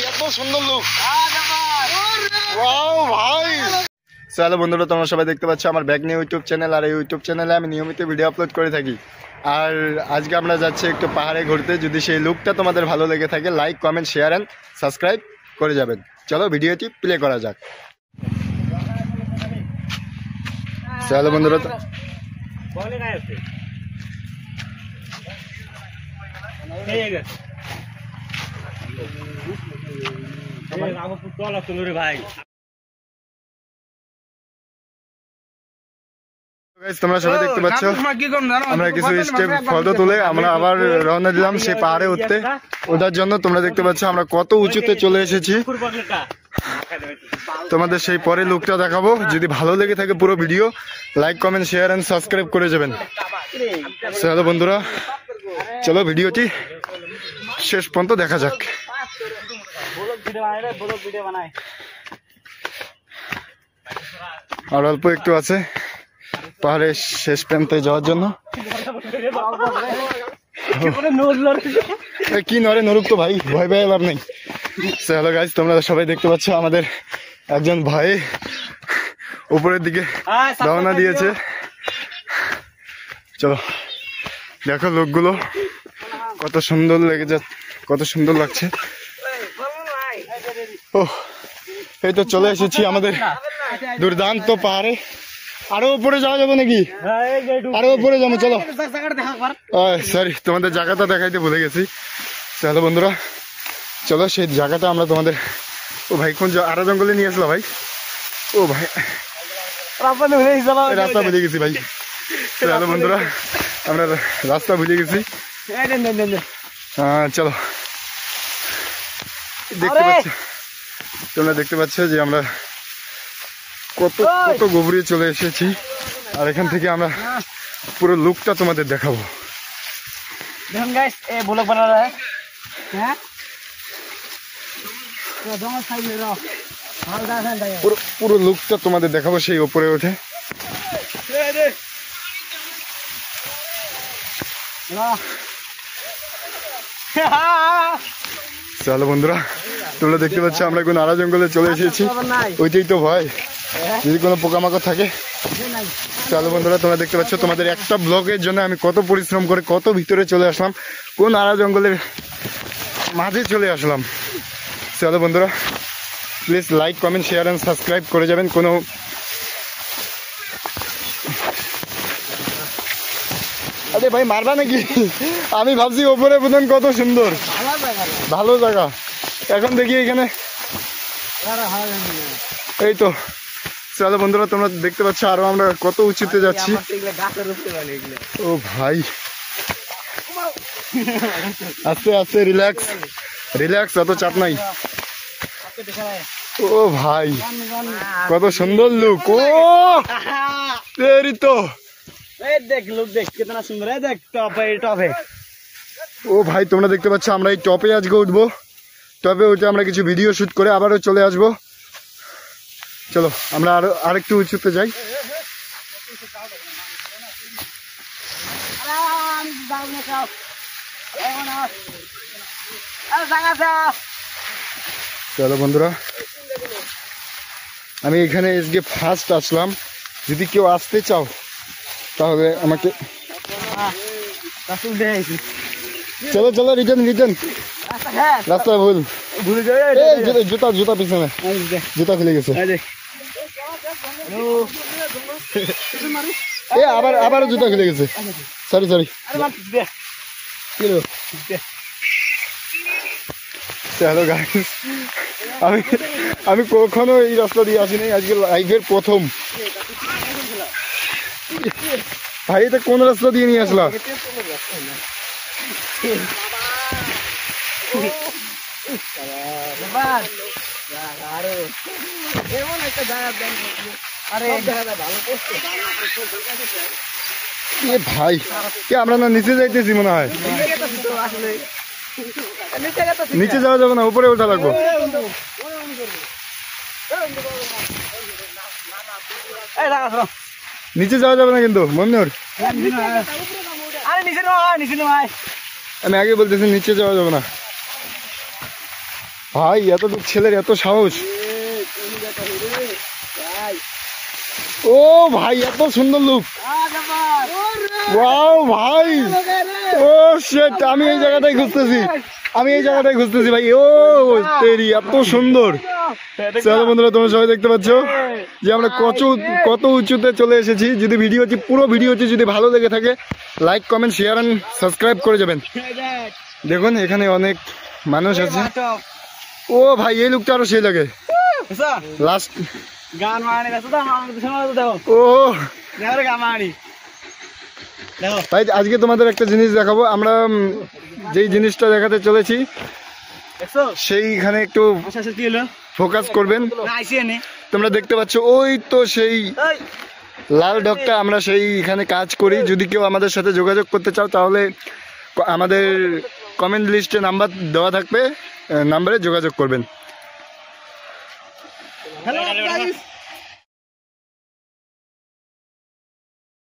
এত সুন্দর look. Wow ভাই। চলো বন্ধুরা, তোমরা সবাই দেখতে পাচ্ছ আমার ব্যাগ নিয়ে ইউটিউব চ্যানেল, আর এই ইউটিউব চ্যানেলে আমি নিয়মিত ভিডিও আপলোড করে থাকি। আর আজকে আমরা যাচ্ছি একটু পাহাড়ে ঘুরতে। যদি সেই লুকটা তোমাদের ভালো লেগে থাকে, like comment share and subscribe করে যাবেন। চলো ভিডিওটি প্লে করা যাক। চলো বন্ধুরা, ভাই তোমরা সবাই দেখতে পাচ্ছ আমরা কিছু স্টেপ ফটো তুলে আমরা আবার রওনা দিলাম সেই পাহাড়ে উঠতে। ওটার জন্য তোমরা দেখতে পাচ্ছ আমরা কত উঁচুতে চলে এসেছি। তোমাদের সেই পরে লুকটা দেখাবো। যদি ভালো লেগে থাকে পুরো video like comment share and subscribe করে যাবেন। চলো বন্ধুরা, চলো ভিডিওটি শেষ পর্যন্ত দেখা যাক। আর অল্প একটু আছে পাহাড়ের শেষ প্রান্তে যাওয়ার জন্য। কি নরে নরুক তো ভাই, ভয় ভয় লাভ নেই। হ্যালো গাইস, তোমরা সবাই দেখতে পাচ্ছ আমাদের একজন ভাই উপরের দিকে রওনা দিয়েছে। চলো দেখো লোকগুলো কত সুন্দর লেগে যাচ্ছে, কত সুন্দর লাগছে। ও এই তো চলে এসেছি আমাদের দুর্দান্ত পাহাড়ে। আরো উপরে যাওয়া যাবে নাকি? আরো উপরে যাবো, চলো। সরি, তোমাদের জায়গাটা দেখাইতে ভুলে গেছি। চলো বন্ধুরা, চলো সেই জায়গাটা আমরা তোমাদের। ও ভাই কোন আরো জঙ্গলে নিয়ে আসলো ভাই? ও ভাই রাস্তা ভুলে গেছি ভাই। চলো বন্ধুরা, আমরা রাস্তা ভুলে গেছি। চলো, দেখতে পাচ্ছ, তোমরা দেখতে পাচ্ছ যে আমরা কত কত গভীরে চলে এসেছি। আর এখান থেকে আমরা পুরো লুকটা তোমাদের দেখাবো। দেখুন গাইস, এই ব্লগ বানা रहा है। হ্যাঁ, পুরো লুকটা তোমাদের দেখাবো সেই উপরে উঠে। চলো বন্ধুরা, তোমরা দেখতে পাচ্ছ আমরা কোন আড়া জঙ্গলে চলে এসেছি। ওইটাই তো ভয়, যদি কোনো পোকামাকড় থাকে। চলো বন্ধুরা, তোমরা দেখতে পাচ্ছ তোমাদের একটা ব্লগের জন্য আমি কত পরিশ্রম করে কত ভিতরে চলে আসলাম, কোন আড়া জঙ্গলের মাঝে চলে আসলাম। চলো বন্ধুরা, please like comment share and subscribe করে যাবেন। কোনো আরে ভাই মারবা নাকি? আমি ভাবছি ওপরে বুঝলেন কত সুন্দর ভালো জায়গা। এখন দেখি এখানে এই তো। চলো বন্ধুরা, তোমরা দেখতে পাচ্ছ আরো আমরা কত উঁচুতে যাচ্ছি। ও ভাই, আস্তে আস্তে, রিল্যাক্স রিল্যাক্স, অত চাপ নাই। ও ভাই কত সুন্দর লুক। ও তেরি তো দেখ লুক, দেখ কিতনা সুন্দর है। দেখ টপে টপে। ও ভাই তোমরা দেখতে পাচ্ছ আমরা এই টপে আজকে উঠবো। টপে উঠে আমরা কিছু ভিডিও শুট করে আবারও চলে আসবো। চলো আমরা আরেকটু উঁচুতে যাই। চলো বন্ধুরা, আমি এখানে আজকে ফার্স্ট আসলাম। যদি কেউ আসতে চাও তাহলে আমাকে। চলো চলো, রিটার্ন রিটার্ন। রাস্তা ভুল, জুতা জুতা পিছনে, জুতা খুলে গেছে। এ আবার আবারও জুতা খুলে গেছে। Sorry sorry. হ্যালো গাইস, আমি কখনো এই রাস্তা দিয়ে আসিনি, আজকে লাইফের প্রথম। ভাই এটা কোন রাস্তা দিয়ে নিয়ে আসলা? ভাই আমরা না নিচে যাইতেছি মনে হয়। নিচে যাওয়া যাবে না, উপরে ওঠা লাগবো। নিচে যাওয়া যাবে না কিন্তু মন্দির। আমি আগে বলতেছি নিচে যাওয়া যাবে না। ভাই এত ছেলের এত সাহস। ও ভাই এত সুন্দর লুক, ওয়াও ভাই, ও শিট, আমি এই জায়গাটাই খুঁজতেছি ভাই। ও তেরি এত সুন্দর। চলো বন্ধুরা, তোমরা সবাই দেখতে পাচ্ছ যে আমরা কত উঁচুতে চলে এসেছি। যদি পুরো ভিডিওটি যদি ভালো লেগে থাকে, like comment share and subscribe করে যাবেন। দেখুন এখানে অনেক মানুষ আছে। ও ভাই এই লুকটা আরো সেই লাগে। লাস্ট গান মারানি ব্যস্ত তো দেখো ও দেখো গান মারানি দেখো ভাই, আজকে তোমাদের একটা জিনিস দেখাবো। আমরা যেই জিনিসটা দেখাতে চলেছি দেখছো সেইখানে একটু আচ্ছা কি হলো ফোকাস করবেন। না আইসি নে তোমরা দেখতে পাচ্ছ ওই তো সেই লাল ডগটা, আমরা সেইখানে কাজ করি। যদি কেউ আমাদের সাথে যোগাযোগ করতে চাও তাহলে আমাদের কমেন্ট লিস্টে নাম্বার দেওয়া থাকবে, নাম্বারে যোগাযোগ করবেন। Hello guys